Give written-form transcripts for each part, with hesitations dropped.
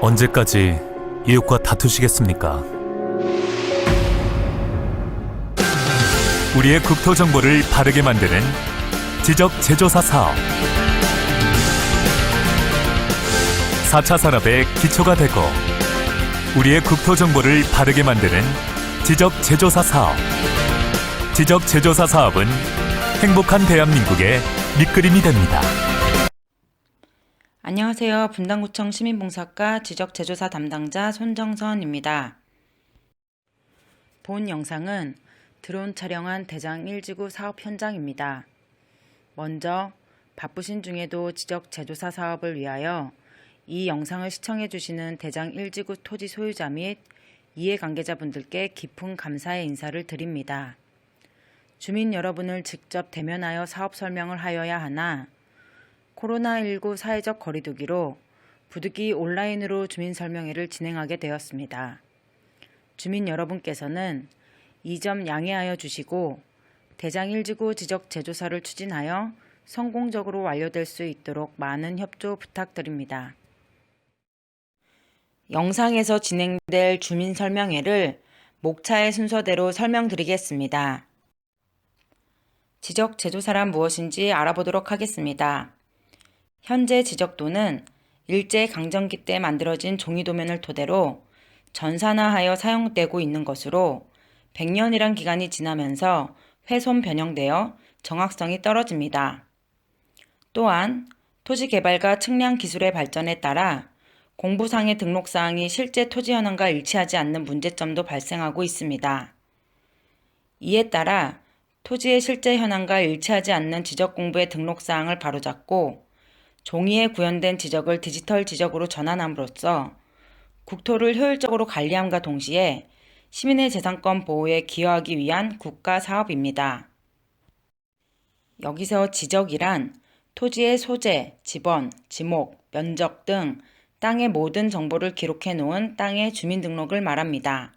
언제까지 이웃과 다투시겠습니까? 우리의 국토 정보를 바르게 만드는 지적 제조사 사업. 4차 산업의 기초가 되고 우리의 국토 정보를 바르게 만드는 지적 제조사 사업. 지적 제조사 사업은 행복한 대한민국의 밑그림이 됩니다. 안녕하세요. 분당구청 시민봉사과 지적제조사 담당자 손정선입니다. 본 영상은 드론 촬영한 대장 1지구 사업 현장입니다. 먼저 바쁘신 중에도 지적제조사 사업을 위하여 이 영상을 시청해 주시는 대장 1지구 토지 소유자 및 이해관계자분들께 깊은 감사의 인사를 드립니다. 주민 여러분을 직접 대면하여 사업 설명을 하여야 하나 코로나19 사회적 거리두기로 부득이 온라인으로 주민 설명회를 진행하게 되었습니다. 주민 여러분께서는 이 점 양해하여 주시고 대장 1지구 지적 제조사를 추진하여 성공적으로 완료될 수 있도록 많은 협조 부탁드립니다. 영상에서 진행될 주민 설명회를 목차의 순서대로 설명드리겠습니다. 지적 제조사란 무엇인지 알아보도록 하겠습니다. 현재 지적도는 일제강점기 때 만들어진 종이도면을 토대로 전산화하여 사용되고 있는 것으로 100년이란 기간이 지나면서 훼손 변형되어 정확성이 떨어집니다. 또한 토지 개발과 측량 기술의 발전에 따라 공부상의 등록사항이 실제 토지 현황과 일치하지 않는 문제점도 발생하고 있습니다. 이에 따라 토지의 실제 현황과 일치하지 않는 지적 공부의 등록사항을 바로잡고 종이에 구현된 지적을 디지털 지적으로 전환함으로써 국토를 효율적으로 관리함과 동시에 시민의 재산권 보호에 기여하기 위한 국가 사업입니다. 여기서 지적이란 토지의 소재, 지번, 지목, 면적 등 땅의 모든 정보를 기록해 놓은 땅의 주민등록을 말합니다.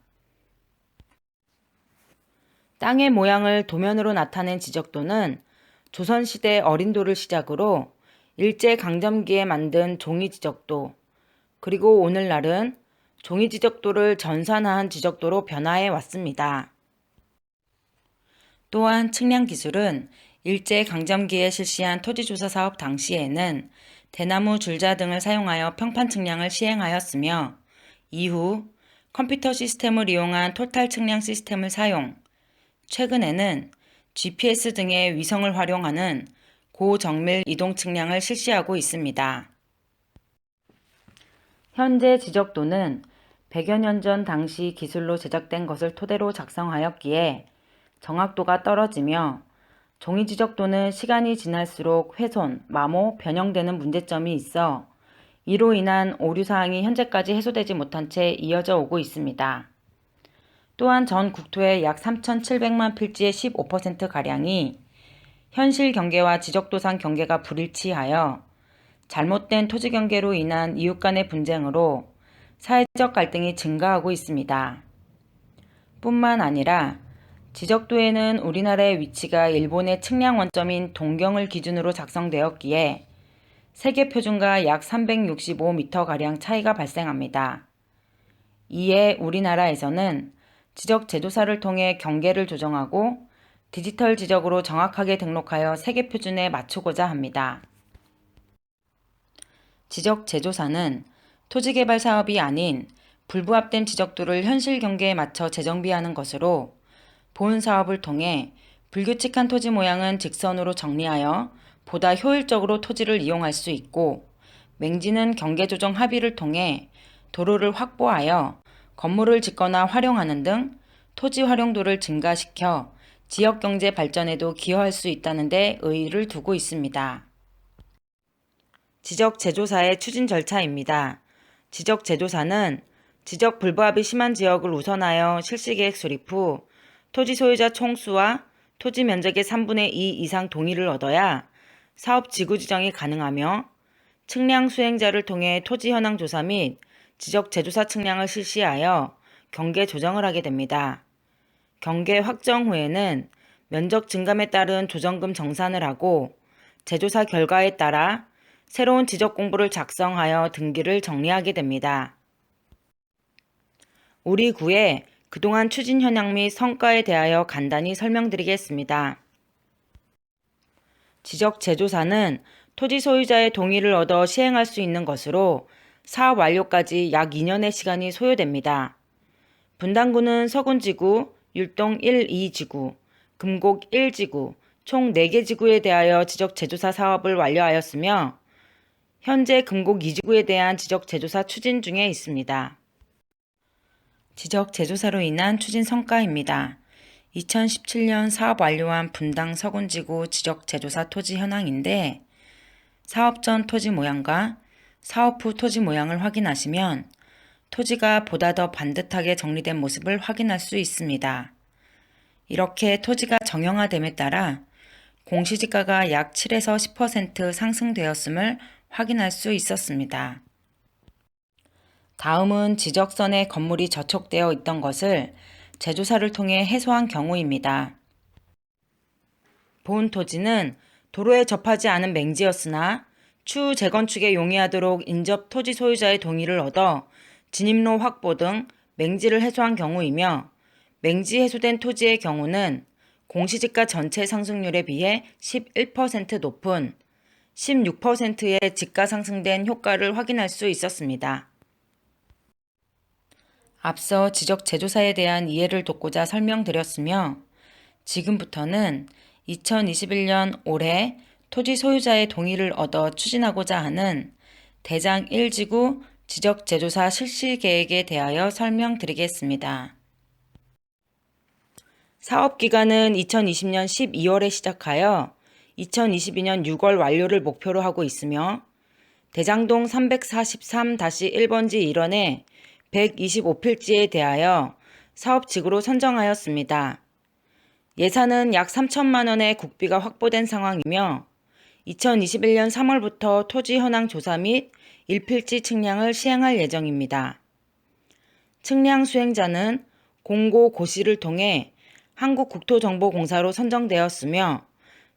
땅의 모양을 도면으로 나타낸 지적도는 조선시대 어린도를 시작으로 일제강점기에 만든 종이지적도, 그리고 오늘날은 종이지적도를 전산화한 지적도로 변화해 왔습니다. 또한 측량기술은 일제강점기에 실시한 토지조사 사업 당시에는 대나무 줄자 등을 사용하여 평판 측량을 시행하였으며 이후 컴퓨터 시스템을 이용한 토탈 측량 시스템을 사용, 최근에는 GPS 등의 위성을 활용하는 고정밀 이동 측량을 실시하고 있습니다. 현재 지적도는 100여 년 전 당시 기술로 제작된 것을 토대로 작성하였기에 정확도가 떨어지며 종이 지적도는 시간이 지날수록 훼손, 마모, 변형되는 문제점이 있어 이로 인한 오류사항이 현재까지 해소되지 못한 채 이어져 오고 있습니다. 또한 전 국토의 약 3,700만 필지의 15%가량이 현실 경계와 지적도상 경계가 불일치하여 잘못된 토지 경계로 인한 이웃 간의 분쟁으로 사회적 갈등이 증가하고 있습니다. 뿐만 아니라 지적도에는 우리나라의 위치가 일본의 측량 원점인 동경을 기준으로 작성되었기에 세계 표준과 약 365m가량 차이가 발생합니다. 이에 우리나라에서는 지적 제조사를 통해 경계를 조정하고 디지털 지적으로 정확하게 등록하여 세계 표준에 맞추고자 합니다. 지적 제조사는 토지개발 사업이 아닌 불부합된 지적도를 현실 경계에 맞춰 재정비하는 것으로 본 사업을 통해 불규칙한 토지 모양은 직선으로 정리하여 보다 효율적으로 토지를 이용할 수 있고 맹지는 경계 조정 합의를 통해 도로를 확보하여 건물을 짓거나 활용하는 등 토지 활용도를 증가시켜 지역경제 발전에도 기여할 수 있다는 데 의의를 두고 있습니다. 지적제조사의 추진 절차입니다. 지적제조사는 지적 불부합이 심한 지역을 우선하여 실시계획 수립 후 토지 소유자 총수와 토지 면적의 3분의 2 이상 동의를 얻어야 사업 지구 지정이 가능하며 측량 수행자를 통해 토지 현황 조사 및 지적 제조사 측량을 실시하여 경계 조정을 하게 됩니다. 경계 확정 후에는 면적 증감에 따른 조정금 정산을 하고 재조사 결과에 따라 새로운 지적 공부를 작성하여 등기를 정리하게 됩니다. 우리 구의 그동안 추진 현황 및 성과에 대하여 간단히 설명드리겠습니다. 지적 재조사는 토지 소유자의 동의를 얻어 시행할 수 있는 것으로 사업 완료까지 약 2년의 시간이 소요됩니다. 분당구는 서군지구, 율동 1, 2지구, 금곡 1지구, 총 4개 지구에 대하여 지적 재조사 사업을 완료하였으며 현재 금곡 2지구에 대한 지적 재조사 추진 중에 있습니다. 지적 재조사로 인한 추진 성과입니다. 2017년 사업 완료한 분당 서군지구 지적 재조사 토지 현황인데 사업 전 토지 모양과 사업 후 토지 모양을 확인하시면 토지가 보다 더 반듯하게 정리된 모습을 확인할 수 있습니다. 이렇게 토지가 정형화됨에 따라 공시지가가 약 7에서 10% 상승되었음을 확인할 수 있었습니다. 다음은 지적선에 건물이 저촉되어 있던 것을 재조사를 통해 해소한 경우입니다. 본 토지는 도로에 접하지 않은 맹지였으나 추후 재건축에 용이하도록 인접 토지 소유자의 동의를 얻어 진입로 확보 등 맹지를 해소한 경우이며 맹지 해소된 토지의 경우는 공시지가 전체 상승률에 비해 11% 높은 16%의 지가 상승된 효과를 확인할 수 있었습니다. 앞서 지적 재조사에 대한 이해를 돕고자 설명드렸으며 지금부터는 2021년 올해 토지 소유자의 동의를 얻어 추진하고자 하는 대장 1지구 지적 재조사 실시 계획에 대하여 설명드리겠습니다. 사업 기간은 2020년 12월에 시작하여 2022년 6월 완료를 목표로 하고 있으며 대장동 343-1번지 1원의 125필지에 대하여 사업지구로 선정하였습니다. 예산은 약 3천만 원의 국비가 확보된 상황이며 2021년 3월부터 토지 현황 조사 및 1필지 측량을 시행할 예정입니다. 측량 수행자는 공고 고시를 통해 한국국토정보공사로 선정되었으며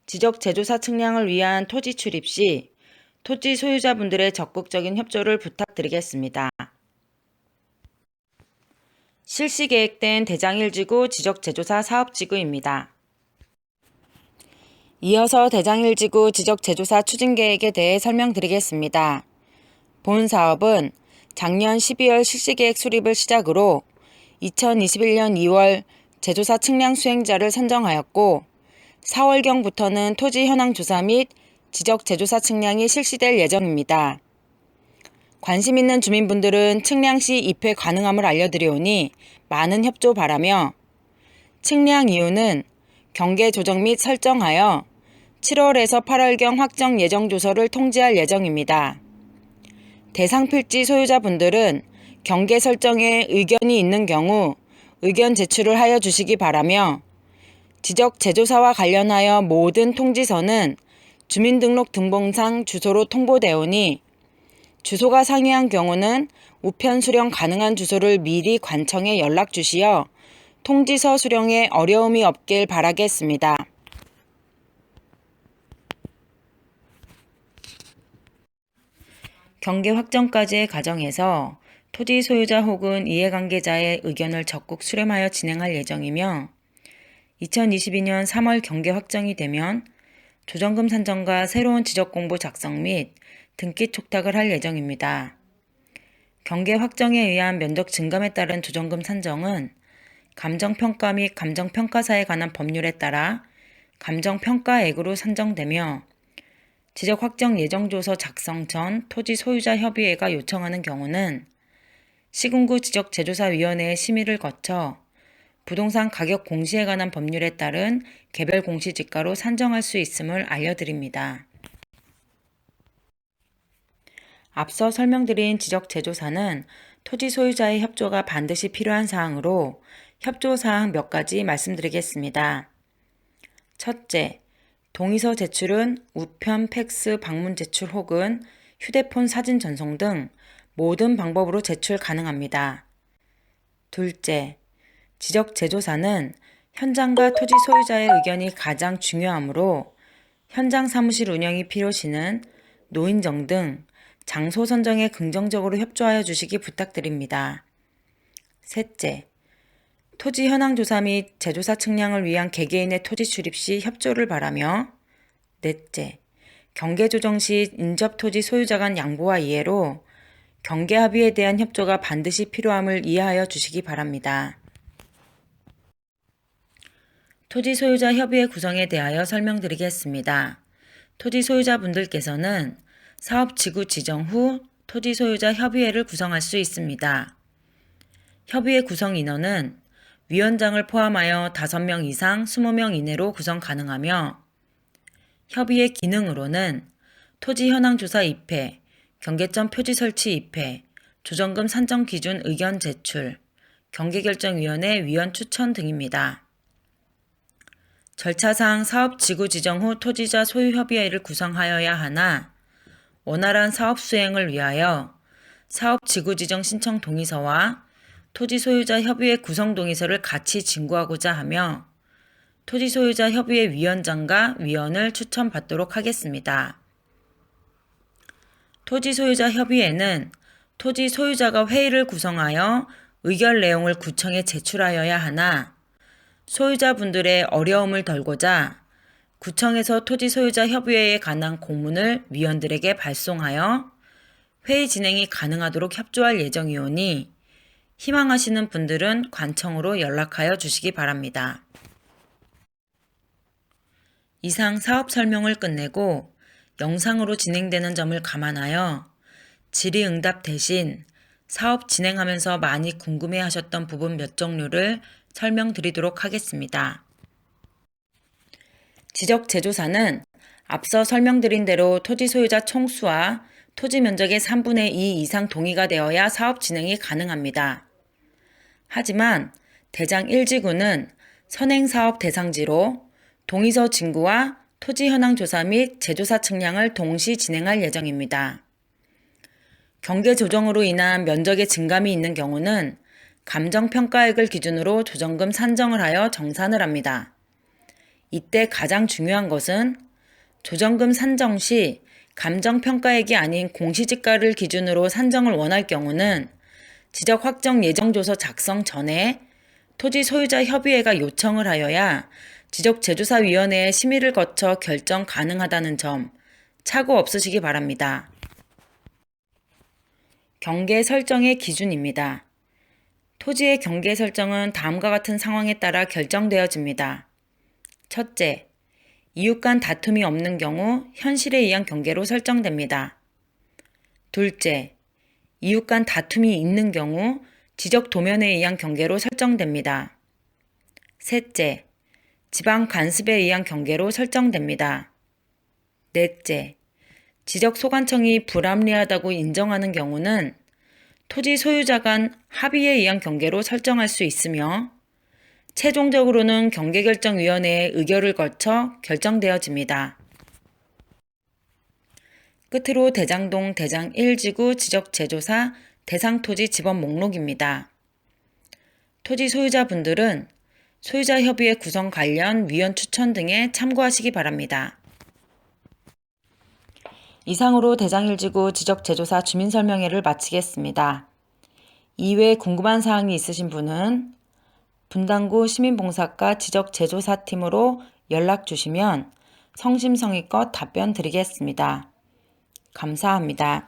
지적 재조사 측량을 위한 토지 출입 시 토지 소유자분들의 적극적인 협조를 부탁드리겠습니다. 실시 계획된 대장 1지구 지적 재조사 사업지구입니다. 이어서 대장 1지구 지적 재조사 추진 계획에 대해 설명드리겠습니다. 본 사업은 작년 12월 실시계획 수립을 시작으로 2021년 2월 재조사 측량 수행자를 선정하였고 4월경부터는 토지 현황 조사 및 지적 재조사 측량이 실시될 예정입니다. 관심 있는 주민분들은 측량 시 입회 가능함을 알려드리오니 많은 협조 바라며 측량 이유는 경계 조정 및 설정하여 7월에서 8월경 확정 예정 조서를 통지할 예정입니다. 대상 필지 소유자분들은 경계 설정에 의견이 있는 경우 의견 제출을 하여 주시기 바라며 지적 재조사와 관련하여 모든 통지서는 주민등록 등본상 주소로 통보되오니 주소가 상이한 경우는 우편 수령 가능한 주소를 미리 관청에 연락 주시어 통지서 수령에 어려움이 없길 바라겠습니다. 경계 확정까지의 과정에서 토지 소유자 혹은 이해관계자의 의견을 적극 수렴하여 진행할 예정이며 2022년 3월 경계 확정이 되면 조정금 산정과 새로운 지적공보 작성 및 등기 촉탁을 할 예정입니다. 경계 확정에 의한 면적 증감에 따른 조정금 산정은 감정평가 및 감정평가사에 관한 법률에 따라 감정평가액으로 산정되며 지적 확정 예정조서 작성 전 토지 소유자 협의회가 요청하는 경우는 시군구 지적재조사위원회의 심의를 거쳐 부동산 가격 공시에 관한 법률에 따른 개별 공시지가로 산정할 수 있음을 알려드립니다. 앞서 설명드린 지적재조사는 토지 소유자의 협조가 반드시 필요한 사항으로 협조사항 몇 가지 말씀드리겠습니다. 첫째, 동의서 제출은 우편, 팩스, 방문 제출 혹은 휴대폰 사진 전송 등 모든 방법으로 제출 가능합니다. 둘째, 지적 재조사는 현장과 토지 소유자의 의견이 가장 중요하므로 현장 사무실 운영이 필요시는 노인정 등 장소 선정에 긍정적으로 협조하여 주시기 부탁드립니다. 셋째, 토지 현황 조사 및 제조사 측량을 위한 개개인의 토지 출입 시 협조를 바라며 넷째, 경계 조정 시 인접 토지 소유자 간 양보와 이해로 경계 합의에 대한 협조가 반드시 필요함을 이해하여 주시기 바랍니다. 토지 소유자 협의회 구성에 대하여 설명드리겠습니다. 토지 소유자분들께서는 사업 지구 지정 후 토지 소유자 협의회를 구성할 수 있습니다. 협의회 구성 인원은 위원장을 포함하여 5명 이상 20명 이내로 구성 가능하며 협의회 기능으로는 토지 현황 조사 입회, 경계점 표지 설치 입회, 조정금 산정 기준 의견 제출, 경계결정위원회 위원 추천 등입니다. 절차상 사업 지구 지정 후 토지자 소유협의회를 구성하여야 하나 원활한 사업 수행을 위하여 사업 지구 지정 신청 동의서와 토지 소유자 협의회 구성 동의서를 같이 진구하고자 하며 토지 소유자 협의회 위원장과 위원을 추천받도록 하겠습니다. 토지 소유자 협의회는 토지 소유자가 회의를 구성하여 의결 내용을 구청에 제출하여야 하나 소유자분들의 어려움을 덜고자 구청에서 토지 소유자 협의회에 관한 공문을 위원들에게 발송하여 회의 진행이 가능하도록 협조할 예정이오니 희망하시는 분들은 관청으로 연락하여 주시기 바랍니다. 이상 사업 설명을 끝내고 영상으로 진행되는 점을 감안하여 질의응답 대신 사업 진행하면서 많이 궁금해하셨던 부분 몇 종류를 설명드리도록 하겠습니다. 지적 제조사는 앞서 설명드린 대로 토지 소유자 총수와 토지 면적의 3분의 2 이상 동의가 되어야 사업 진행이 가능합니다. 하지만 대장 1지구는 선행사업 대상지로 동의서 진구와 토지 현황 조사 및 제조사 측량을 동시 진행할 예정입니다. 경계 조정으로 인한 면적의 증감이 있는 경우는 감정평가액을 기준으로 조정금 산정을 하여 정산을 합니다. 이때 가장 중요한 것은 조정금 산정 시 감정평가액이 아닌 공시지가를 기준으로 산정을 원할 경우는 지적 확정 예정조서 작성 전에 토지 소유자 협의회가 요청을 하여야 지적제조사위원회의 심의를 거쳐 결정 가능하다는 점 착오 없으시기 바랍니다. 경계 설정의 기준입니다. 토지의 경계 설정은 다음과 같은 상황에 따라 결정되어집니다. 첫째, 이웃 간 다툼이 없는 경우 현실에 의한 경계로 설정됩니다. 둘째, 이웃 간 다툼이 있는 경우 지적 도면에 의한 경계로 설정됩니다. 셋째, 지방 간섭에 의한 경계로 설정됩니다. 넷째, 지적 소관청이 불합리하다고 인정하는 경우는 토지 소유자 간 합의에 의한 경계로 설정할 수 있으며 최종적으로는 경계결정위원회의 의결을 거쳐 결정되어집니다. 끝으로 대장동 대장 1지구 지적제조사 대상토지 지번 목록입니다. 토지 소유자분들은 소유자협의회 구성 관련 위원 추천 등에 참고하시기 바랍니다. 이상으로 대장 1지구 지적제조사 주민설명회를 마치겠습니다. 이외에 궁금한 사항이 있으신 분은 분당구 시민봉사과 지적제조사팀으로 연락 주시면 성심성의껏 답변 드리겠습니다. 감사합니다.